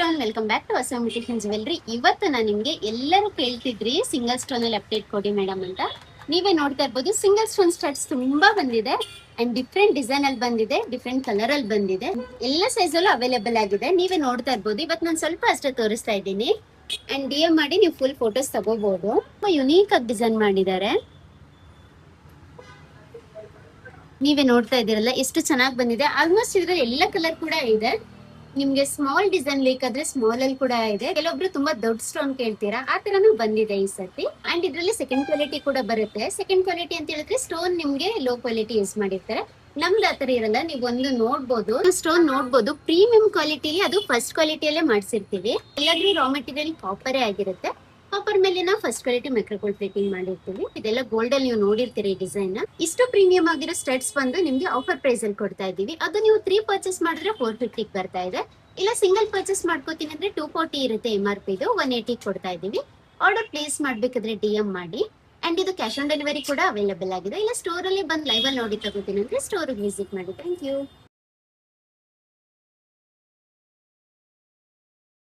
Everyone, welcome back to ಅಸೋಮಿಟೇಷನ್ jewellery. ಇವತ್ತು ನಾನು ನಿಮ್ಗೆ ಎಲ್ಲರೂ ಕೇಳ್ತಿದ್ರಿ ಸಿಂಗಲ್ ಸ್ಟೋನ್ ಅಲ್ಲಿ ಅಪ್ಡೇಟ್ ಕೊಡಿ ಮೇಡಮ್ ಅಂತ. ನೀವೇ ನೋಡ್ತಾ ಇರ್ಬೋದು, ಸಿಂಗಲ್ ಸ್ಟೋನ್ ಸ್ಟಡ್ಸ್ ತುಂಬಾ ಬಂದಿದೆ ಅಂಡ್ ಡಿಫ್ರೆಂಟ್ ಡಿಸೈನ್ ಅಲ್ಲಿ ಬಂದಿದೆ, ಡಿಫ್ರೆಂಟ್ ಕಲರ್ ಅಲ್ಲಿ ಬಂದಿದೆ, ಎಲ್ಲ ಸೈಜ್ ಅಲ್ಲೂ ಅವೈಲೇಬಲ್ ಆಗಿದೆ. ನೀವೇ ನೋಡ್ತಾ ಇರ್ಬೋದು. ಇವತ್ತು ನಾನು ಸ್ವಲ್ಪ ಅಷ್ಟೇ ತೋರಿಸ್ತಾ ಇದ್ದೀನಿ ಅಂಡ್ ಡಿ ಎಂ ಮಾಡಿ ನೀವು ಫುಲ್ ಫೋಟೋಸ್ ತಗೋಬಹುದು. ತುಂಬಾ ಯುನೀಕ್ ಆಗಿ ಡಿಸೈನ್ ಮಾಡಿದ್ದಾರೆ. ನೀವೇ ನೋಡ್ತಾ ಇದ್ದೀರಲ್ಲ ಎಷ್ಟು ಚೆನ್ನಾಗಿ ಬಂದಿದೆ. ಆಲ್ಮೋಸ್ಟ್ ಇದ್ರಲ್ಲಿ ಎಲ್ಲ ಕಲರ್ ಕೂಡ ಇದೆ. ನಿಮ್ಗೆ ಸ್ಮಾಲ್ ಡಿಸೈನ್ ಬೇಕಾದ್ರೆ ಸ್ಮಾಲ್ ಅಲ್ಲಿ ಕೂಡ ಇದೆ. ಕೆಲವೊಬ್ರು ತುಂಬಾ ದೊಡ್ಡ ಸ್ಟೋನ್ ಕೇಳ್ತೀರಾ, ಆ ತರನು ಬಂದಿದೆ ಈ ಸತಿ. ಅಂಡ್ ಇದ್ರಲ್ಲಿ ಸೆಕೆಂಡ್ ಕ್ವಾಲಿಟಿ ಕೂಡ ಬರುತ್ತೆ. ಸೆಕೆಂಡ್ ಕ್ವಾಲಿಟಿ ಅಂತ ಹೇಳಿದ್ರೆ ಸ್ಟೋನ್ ನಿಮ್ಗೆ ಲೋ ಕ್ವಾಲಿಟಿ ಯೂಸ್ ಮಾಡಿರ್ತಾರೆ. ನಮ್ದು ಆತರ ಇರಲ್ಲ. ನೀವು ಒಂದು ನೋಡ್ಬೋದು, ಸ್ಟೋನ್ ನೋಡ್ಬೋದು, ಪ್ರೀಮಿಯಂ ಕ್ವಾಲಿಟಿ, ಅದು ಫಸ್ಟ್ ಕ್ವಾಲಿಟಿಯಲ್ಲೇ ಮಾಡ್ಸಿರ್ತೀವಿ. ಎಲ್ಲಾದ್ರೂ ರಾ ಮೆಟೀರಿಯಲ್ ಕಾಪರೇ ಆಗಿರುತ್ತೆ. ಕಾಪರ್ ಮೇಲೆ ನಾವು ಫಸ್ಟ್ ಕ್ವಾಲಿಟಿ ಮೈಕ್ರೋಗೋಲ್ಡ್ ಪ್ಲೇಟಿಂಗ್ ಮಾಡಿರ್ತೀವಿ. ಇದೆಲ್ಲ ಗೋಲ್ಡ್ ಅಲ್ಲಿ ನೀವು ನೋಡಿರ್ತೀರಿ ಈ ಡಿಸೈನ್. ಇಷ್ಟು ಪ್ರೀಮಿಯಂ ಆಗಿರೋ ಸ್ಟಡ್ಸ್ ಬಂದು ನಿಮ್ಗೆ ಆಫರ್ ಪ್ರೈಸ್ ಅಲ್ಲಿ ಕೊಡ್ತಾ ಇದೀವಿ. ಅದು ನೀವು 3 ಪರ್ಚೇಸ್ ಮಾಡಿದ್ರೆ 450 ಬರ್ತಾ ಇದೆ. ಇಲ್ಲ ಸಿಂಗಲ್ ಪರ್ಚೇಸ್ ಮಾಡ್ಕೋತೀನಿ ಅಂದ್ರೆ 240 ಇರುತ್ತೆ MRP. ಇದು 180 ಕೊಡ್ತಾ ಇದೀವಿ. ಆರ್ಡರ್ ಪ್ಲೇಸ್ ಮಾಡ್ಬೇಕಾದ್ರೆ DM ಮಾಡಿ. ಅಂಡ್ ಇದು ಕ್ಯಾಶ್ ಆನ್ ಡೆಲಿವರಿ ಕೂಡ ಅವೈಲೇಬಲ್ ಆಗಿದೆ. ಇಲ್ಲ ಸ್ಟೋರ್ ಅಲ್ಲಿ ಬಂದು ಲೈವ್ ಅಲ್ಲಿ ನೋಡಿ ತಗೋತೀನಿ ಅಂದ್ರೆ ಸ್ಟೋರ್ ವಿಸಿಟ್ ಮಾಡಿ. Thank you.